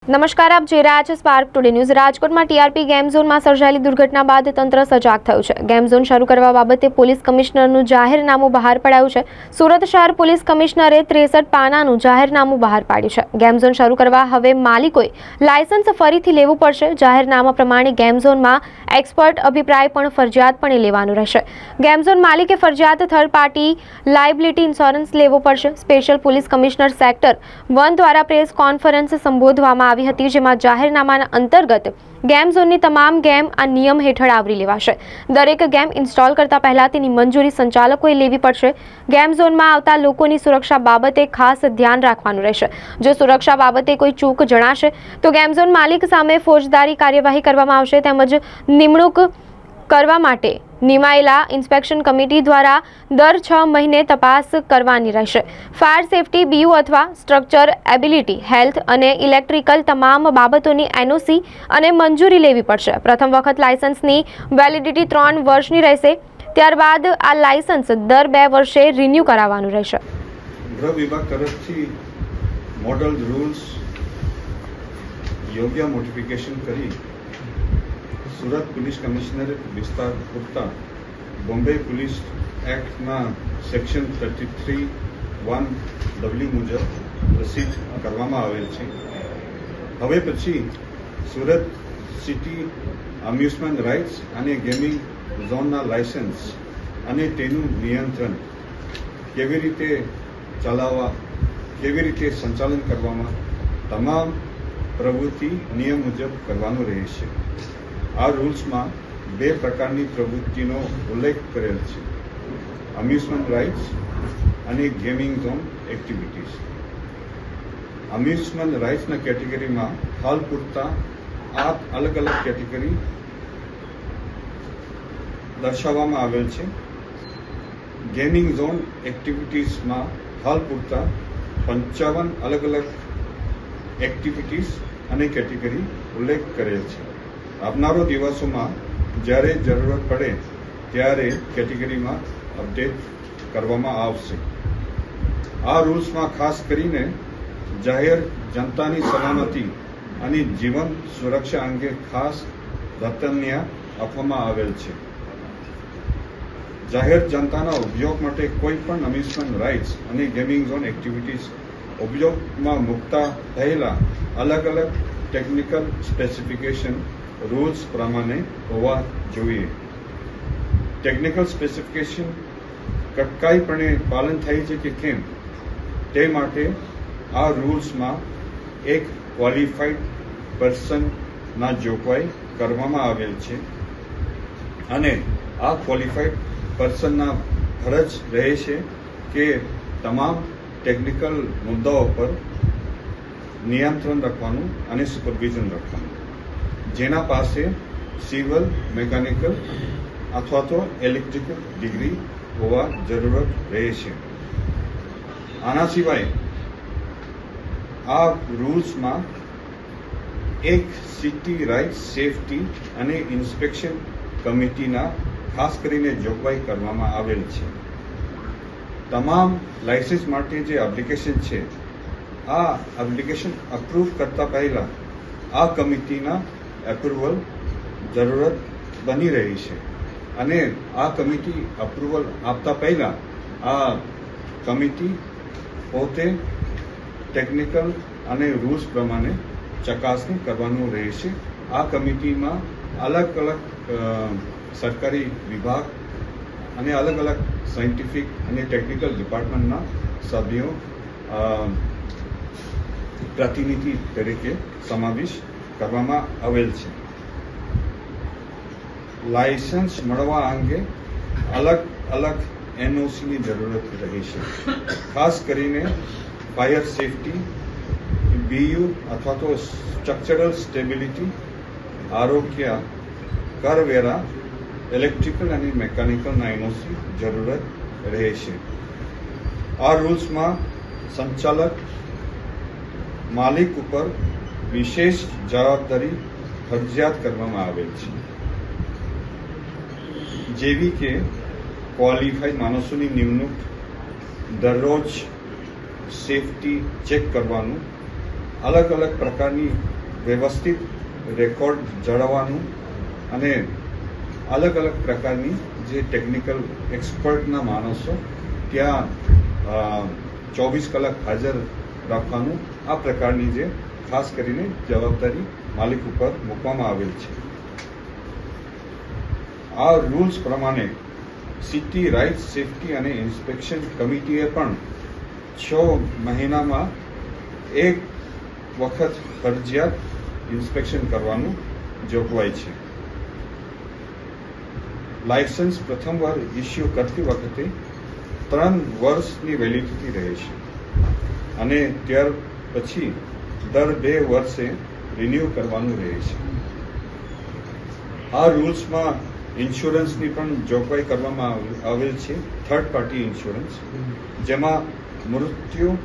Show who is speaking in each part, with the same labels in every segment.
Speaker 1: નમસ્કાર, આપ જોઈ રહ્યા છો સ્પાર્ક ટુડે ન્યૂઝ। રાજકોટમાં ટીઆરપી ગેમ ઝોનમાં સર્જાયેલી દુર્ઘટના બાદ તંત્ર સજાગ થયું છે। ગેમ ઝોન શરૂ કરવા બાબતે પોલીસ કમિશનરનું જાહેરનામું બહાર પડાયું છે। સુરત શહેર પોલીસ કમિશનરે 63 પાનાનું જાહેરનામું બહાર પાડ્યું છે। ગેમ ઝોન શરૂ કરવા હવે માલિકોએ લાયસન્સ ફરીથી લેવું પડશે। જાહેરનામા પ્રમાણે ગેમ ઝોનમાં એક્સપર્ટ અભિપ્રાય પણ ફરજિયાતપણે લેવાનો રહેશે। ગેમ ઝોન માલિકે ફરજિયાત થર્ડ પાર્ટી લાયબિલિટી ઇન્સ્યોરન્સ લેવો પડશે। સ્પેશિયલ પોલીસ કમિશનર સેક્ટર 1 દ્વારા પ્રેસ કોન્ફરન્સ સંબોધવામાં આવી હતી, જેમાં જાહેરનામાના અંતર્ગત ગેમ ઝોનની તમામ ગેમ આ નિયમ હેઠળ આવરી લેવાશે। દરેક ગેમ ઇન્સ્ટોલ કરતા પહેલા તેની મંજૂરી સંચાલકોએ લેવી પડશે। ગેમ ઝોનમાં આવતા લોકોની સુરક્ષા બાબતે ખાસ ધ્યાન રાખવાનું રહેશે। જો સુરક્ષા બાબતે કોઈ ચૂક જણાશે તો ગેમ ઝોન માલિક સામે ફોજદારી કાર્યવાહી કરવામાં આવશે। તેમજ નિમણૂક કરવા માટે નિમાયેલા ઇન્સ્પેક્શન કમિટી દ્વારા દર 6 મહિને તપાસ કરવાની રહેશે। ફાયર સેફટી, બીયુ અથવા સ્ટ્રક્ચર એબિલિટી, હેલ્થ અને ઇલેક્ટ્રિકલ તમામ બાબતોની એનઓસી અને મંજૂરી લેવી પડશે। પ્રથમ વખત લાયસન્સની વેલિડિટી 3 વર્ષની રહેશે। ત્યારબાદ આ લાયસન્સ દર 2 વર્ષે રિન્યૂ કરાવવાનું રહેશે।
Speaker 2: ગૃહ વિભાગ તરફથી મોડલ રૂલ્સ યોગ્ય મોડિફિકેશન કરી સુરત પોલીસ કમિશનરેટ વિસ્તાર પૂરતા બોમ્બે પોલીસ એક્ટના સેક્શન 33(1)W મુજબ પ્રસિદ્ધ કરવામાં આવેલ છે। હવે પછી સુરત સિટી અમ્યુઝમેન્ટ રાઇટ્સ અને ગેમિંગ ઝોનના લાયસન્સ અને તેનું નિયંત્રણ કેવી રીતે ચલાવવા, કેવી રીતે સંચાલન કરવામાં તમામ પ્રવૃત્તિ નિયમ મુજબ કરવાનું રહેશે। આ રૂલ્સમાં 2 પ્રકારની પ્રવૃત્તિનો ઉલ્લેખ કરેલ છે: અમ્યુઝમેન્ટ રાઇટ્સ અને ગેમિંગ ઝોન એક્ટિવિટીઝ। અમ્યુઝમેન્ટ રાઇટ્સના કેટેગરીમાં હાલ પૂરતા 8 અલગ અલગ કેટેગરી દર્શાવવામાં આવેલ છે। ગેમિંગ ઝોન એક્ટિવિટીઝમાં હાલ પૂરતા 55 અલગ અલગ એક્ટિવિટીઝ અને કેટેગરી ઉલ્લેખ કરેલ છે। આવનારો દિવસોમાં જ્યારે જરૂરત પડે ત્યારે કેટેગરીમાં અપડેટ કરવામાં આવશે। આ રૂલ્સમાં ખાસ કરીને જાહેર જનતાની સલામતી અને જીવન સુરક્ષા અંગે ખાસ પ્રાધાન્ય આપવામાં આવેલ છે। જાહેર જનતાના ઉપયોગ માટે કોઈ પણ અમ્યુઝમેન્ટ રાઇટ્સ અને ગેમિંગ ઝોન એક્ટિવિટીઝ ઉપયોગમાં મૂકતા પહેલા અલગ અલગ ટેકનિકલ સ્પેસિફિકેશન રૂલ્સ પ્રમાણે હોવા જોઈએ। ટેકનિકલ સ્પેસિફિકેશન કડકાઈપણે પાલન થાય છે કે કેમ તે માટે આ રૂલ્સમાં એક ક્વોલિફાઈડ પર્સનના જોગવાઈ કરવામાં આવેલ છે અને આ ક્વોલિફાઈડ પર્સનના ફરજ રહેશે કે તમામ ટેકનિકલ મુદ્દાઓ પર નિયંત્રણ રાખવાનું અને સુપરવિઝન રાખવાનું, જેના પાસે સિવિલ, મેકેનિકલ અથવા તો ઇલેક્ટ્રિકલ ડિગ્રી હોવા જરૂરત રહેશે। આના સિવાય આ રૂલ્સમાં એક સિટી રાઇટ સેફટી અને ઇન્સ્પેક્શન કમિટીના ખાસ કરીને જોગવાઈ કરવામાં આવેલ છે। તમામ લાયસન્સ માટે જે એપ્લિકેશન છે, આ એપ્લિકેશન અપ્રૂવ કરતા પહેલા આ કમિટીના એપ્રુવલ જરૂરત બની રહી છે અને આ કમિટી અપ્રુવલ આપતા પહેલા આ કમિટી પોતે ટેકનિકલ અને રૂલ્સ પ્રમાણે ચકાસણી કરવાનું રહેશે। આ કમિટીમાં અલગ અલગ સરકારી વિભાગ અને અલગ અલગ સાયન્ટિફિક અને ટેકનિકલ ડિપાર્ટમેન્ટના સભ્યો પ્રતિનિધિ તરીકે સમાવેશ કરવામાં આવેલ છે। લાયસન્સ મળવા અંગે અલગ અલગ એનઓસીની જરૂરત રહેશે। ખાસ કરીને ફાયર સેફટી, બીયુ અથવા તો સ્ટ્રક્ચરલ સ્ટેબિલિટી, આરોગ્ય, કરવેરા, ઇલેક્ટ્રિકલ અને મેકેનિકલના એનઓસી જરૂરત રહેશે। આ રૂલ્સમાં સંચાલક માલિક ઉપર વિશેષ જવાબદારી ફરજિયાત કરવામાં આવેલ છે, જેવી કે ક્વોલિફાઈડ માણસોની નિમણૂક, દરરોજ સેફટી ચેક કરવાનું, अलग अलग प्रकार की વ્યવસ્થિત રેકોર્ડ જાળવવાનું અને અલગ અલગ પ્રકારની જે ટેકનિકલ એક્સપર્ટના માણસો ત્યાં 24 કલાક હાજર રાખવાનું આ પ્રકારની જે ખાસ કરીને જવાબદારી માલિક ઉપર મૂકવામાં આવેલ છે. આ રૂલ્સ પ્રમાણે સિટી રાઇટ સેફટી અને ઇન્સ્પેક્શન કમિટીએ પણ 6 મહિનામાં એક વખત ફરજિયાત ઇન્સ્પેક્શન કરવાનું જોગવાઈ છે. લાયસન્સ પ્રથમવાર ઇસ્યુ કરતી વખતે 3 વર્ષની વેલિડિટી રહે છે અને ત્યાર પછી દર 2 વર્ષે રિન્યુ કરવાનું રહે છે. આ રૂલ્સમાં ઇન્સ્યોરન્સની પણ જોગવાઈ કરવામાં આવેલ છે, થર્ડ પાર્ટી ઇન્સ્યોરન્સ, જેમાં મૃત્યુ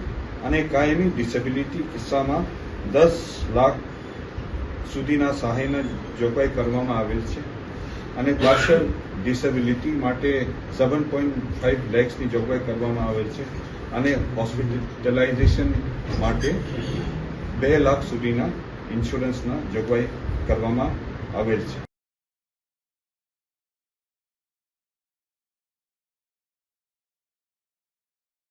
Speaker 2: અને કાયમી ડિસેબિલિટી કિસ્સામાં 10 લાખ સુધીના સહાયની જોગવાઈ કરવામાં આવેલ છે અને પાર્શિયલ ડિસેબિલિટી માટે 7.5 લેક્સની જોગવાઈ કરવામાં આવેલ છે અને હોસ્પિટલાઇઝેશન માટે 2 લાખ સુધીના ઇન્સ્યોરન્સના જોગવાઈ કરવામાં આવેલ છે.